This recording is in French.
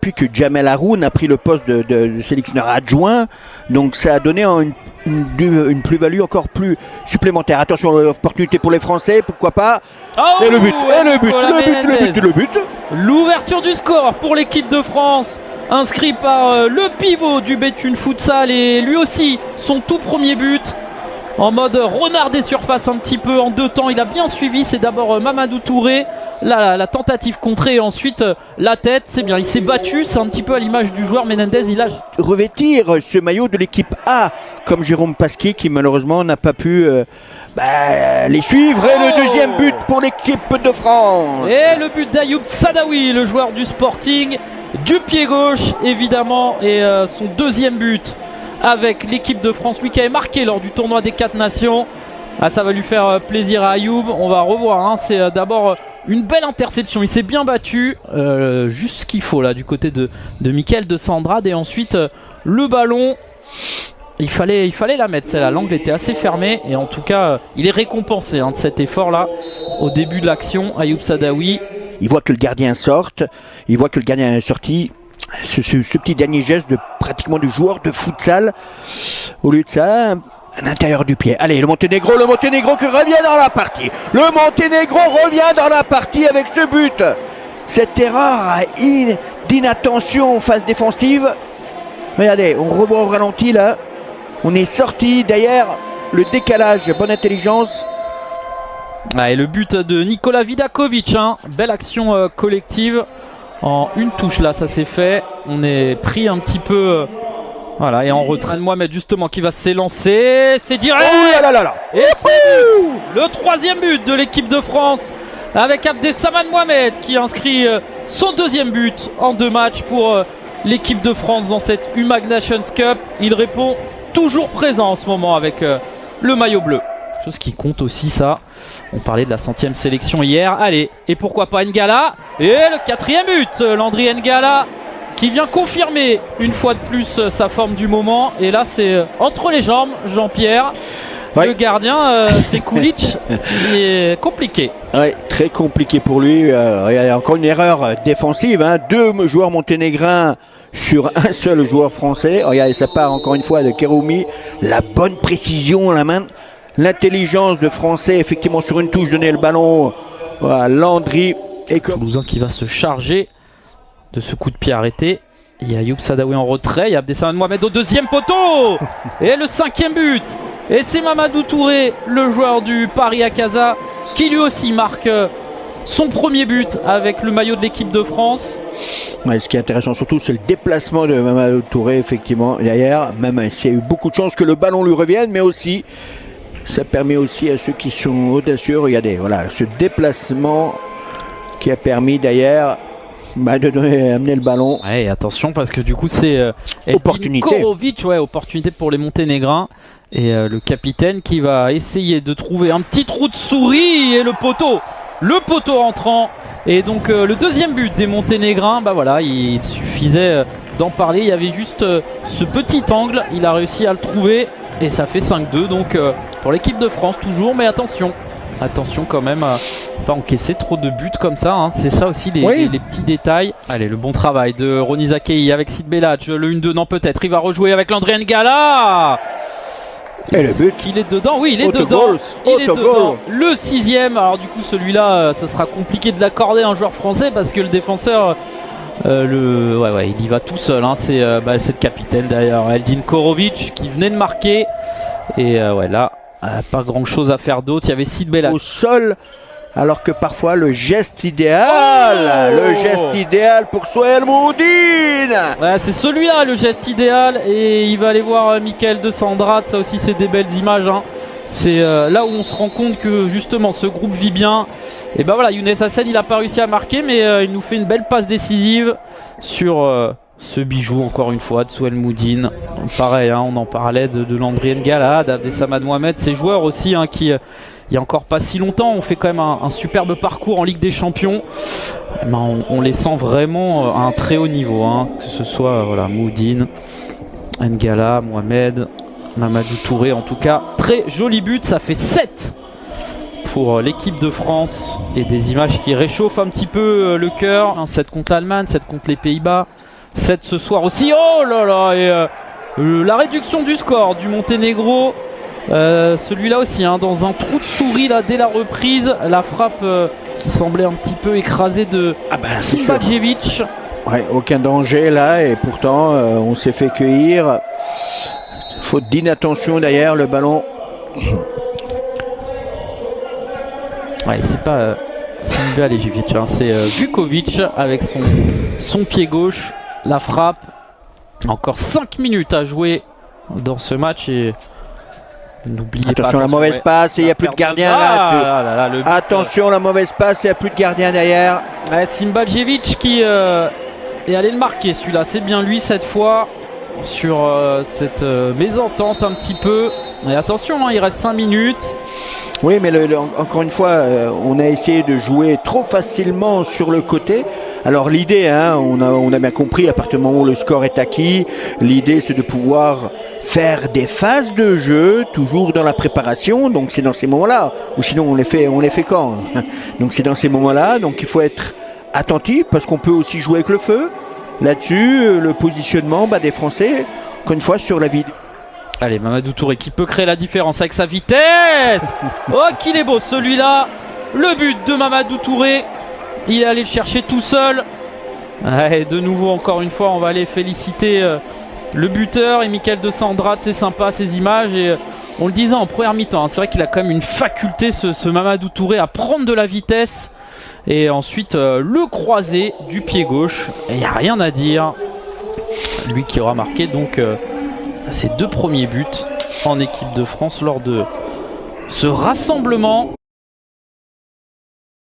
Puis que Jamel Haroun a pris le poste de sélectionneur adjoint, donc ça a donné une plus-value encore plus supplémentaire. Attention, l'opportunité pour les Français, pourquoi pas. Oh, et le but. L'ouverture du score pour l'équipe de France, inscrit par le pivot du Béthune Futsal, et lui aussi son tout premier but. En mode renard des surfaces un petit peu en 2 temps, il a bien suivi. C'est d'abord Mamadou Touré, la tentative contrée, et ensuite la tête. C'est bien, il s'est battu, c'est un petit peu à l'image du joueur Menendez. Il a revêtir ce maillot de l'équipe A, comme Jérôme Pasquier qui malheureusement n'a pas pu les suivre. Et le deuxième but pour l'équipe de France. Et le but d'Ayoub Sadawi, le joueur du Sporting, du pied gauche évidemment, et son deuxième but avec l'équipe de France, lui qui avait marqué lors du tournoi des 4 nations. Ça va lui faire plaisir à Ayoub. On va revoir, hein. C'est d'abord une belle interception, il s'est bien battu, juste ce qu'il faut là du côté de Mickaël de Sandrade. Et ensuite le ballon, il fallait la mettre celle-là. L'angle était assez fermé, et en tout cas il est récompensé, hein, de cet effort là au début de l'action. Ayoub Sadawi, il voit que le gardien sorte, il voit que le gardien est sorti. Ce petit dernier geste pratiquement du joueur de futsal. Au lieu de ça, à l'intérieur du pied. Allez, le Monténégro qui revient dans la partie. Le Monténégro revient dans la partie avec ce but. Cette erreur d'inattention en phase défensive. Regardez, on revoit au ralenti là. On est sorti derrière le décalage. Bonne intelligence. Et le but de Nikola Vidakovic, hein. Belle action collective. En une touche là, ça s'est fait. On est pris un petit peu voilà, et en retrait de Mohamed justement qui va s'élancer. C'est direct. Oh là là là. Et c'est le troisième but de l'équipe de France, avec Abdessaman Mohamed qui inscrit son deuxième but en 2 matchs pour l'équipe de France dans cette UMAG Nations Cup. Il répond toujours présent en ce moment avec le maillot bleu. Chose qui compte aussi, ça. On parlait de la 100e sélection hier. Allez, et pourquoi pas Ngala. Et le 4e but, Landry Ngala, qui vient confirmer une fois de plus sa forme du moment. Et là, c'est entre les jambes, Jean-Pierre. Ouais. Le gardien, c'est Kulic. Il est compliqué. Oui, très compliqué pour lui. Il y a encore une erreur défensive, hein. 2 joueurs monténégrins sur un seul joueur français. Regardez, ça part encore une fois de Kéroumi. La bonne précision, la main. L'intelligence de Français, effectivement, sur une touche, donner le ballon à Landry. Et Toulousain qui va se charger de ce coup de pied arrêté. Il y a Ayoub Sadawi en retrait. Il y a Abdessaman Mohamed au 2e poteau. Et le 5e but. Et c'est Mamadou Touré, le joueur du Paris Akaza, qui lui aussi marque son premier but avec le maillot de l'équipe de France. Ouais, ce qui est intéressant surtout, c'est le déplacement de Mamadou Touré, effectivement, derrière. Même s'il y a eu beaucoup de chance que le ballon lui revienne, mais aussi... ça permet aussi à ceux qui sont audacieux, regardez, voilà, ce déplacement qui a permis d'ailleurs d'amener le ballon. Ouais, attention parce que du coup c'est opportunité. Korovic, ouais, opportunité pour les Monténégrins. Et le capitaine qui va essayer de trouver un petit trou de souris, et le poteau entrant. Et donc le deuxième but des Monténégrins, voilà, il suffisait d'en parler. Il y avait juste ce petit angle, il a réussi à le trouver. Et ça fait 5-2 donc pour l'équipe de France toujours, mais attention quand même à pas encaisser trop de buts comme ça, hein. C'est ça aussi les petits détails. Allez, le bon travail de Roni Zakei avec Sid Belhadj, le 1-2 non peut-être, il va rejouer avec Landry Ngala. Et le but, il est dedans, oui, il est dedans. Il est dedans. Le 6e, alors du coup celui-là ça sera compliqué de l'accorder à un joueur français parce que le défenseur... il y va tout seul, hein. C'est le capitaine d'ailleurs, Eldin Korovic, qui venait de marquer. Et là, pas grand chose à faire d'autre. Il y avait Sid Belhadj au sol, alors que parfois le geste idéal, pour Sohail Moudine. Ouais, c'est celui-là le geste idéal. Et il va aller voir Mickaël de Sandrade. Ça aussi, c'est des belles images, hein. C'est là où on se rend compte que justement ce groupe vit bien. Et voilà, Younes Hassen il n'a pas réussi à marquer, mais il nous fait une belle passe décisive sur ce bijou encore une fois de Sohail Moudine. Pareil, hein, on en parlait de Landry Ngala, d'Abdessaman Mohamed, ces joueurs aussi, hein, qui il y a encore pas si longtemps ont fait quand même un superbe parcours en Ligue des Champions. On les sent vraiment à un très haut niveau, hein, que ce soit Moudine, Ngala, Mohamed, Mamadou Touré. En tout cas, très joli but, ça fait 7 pour l'équipe de France, et des images qui réchauffent un petit peu le cœur. 7 contre l'Allemagne, 7 contre les Pays-Bas. 7 ce soir aussi. Oh là là, et la réduction du score du Monténégro, celui-là aussi, hein, dans un trou de souris là, dès la reprise, la frappe qui semblait un petit peu écrasée de Simbajevic. Ouais, aucun danger là, et pourtant on s'est fait cueillir. Faute d'inattention derrière le ballon. Ouais, c'est pas Simbajevic, hein, c'est Vukovic avec son pied gauche. La frappe. Encore 5 minutes à jouer dans ce match et n'oubliez pas. Attention, la mauvaise passe et il n'y a plus de gardien là. Attention, la mauvaise passe et il n'y a plus de gardien derrière. Ouais, Simbajevic qui est allé le marquer, celui-là. C'est bien lui cette fois sur cette mésentente un petit peu. Et attention, hein, il reste 5 minutes. Oui, mais encore une fois, on a essayé de jouer trop facilement sur le côté. Alors l'idée, hein, on a bien compris, à partir du moment où le score est acquis, l'idée c'est de pouvoir faire des phases de jeu, toujours dans la préparation. Donc c'est dans ces moments-là, ou sinon on les fait quand. Donc c'est dans ces moments-là, donc il faut être attentif, parce qu'on peut aussi jouer avec le feu. Là-dessus, le positionnement des Français, encore une fois, sur la vidéo. Allez, Mamadou Touré qui peut créer la différence avec sa vitesse. Oh, qu'il est beau celui-là. Le but de Mamadou Touré. Il est allé le chercher tout seul. Ouais, de nouveau, encore une fois, on va aller féliciter le buteur et Michael de Sandrade. C'est sympa ces images. Et on le disait en première mi-temps, hein, c'est vrai qu'il a quand même une faculté, ce Mamadou Touré, à prendre de la vitesse. Et ensuite, le croisé du pied gauche. Il n'y a rien à dire. Lui qui aura marqué donc ses 2 premiers buts en équipe de France lors de ce rassemblement.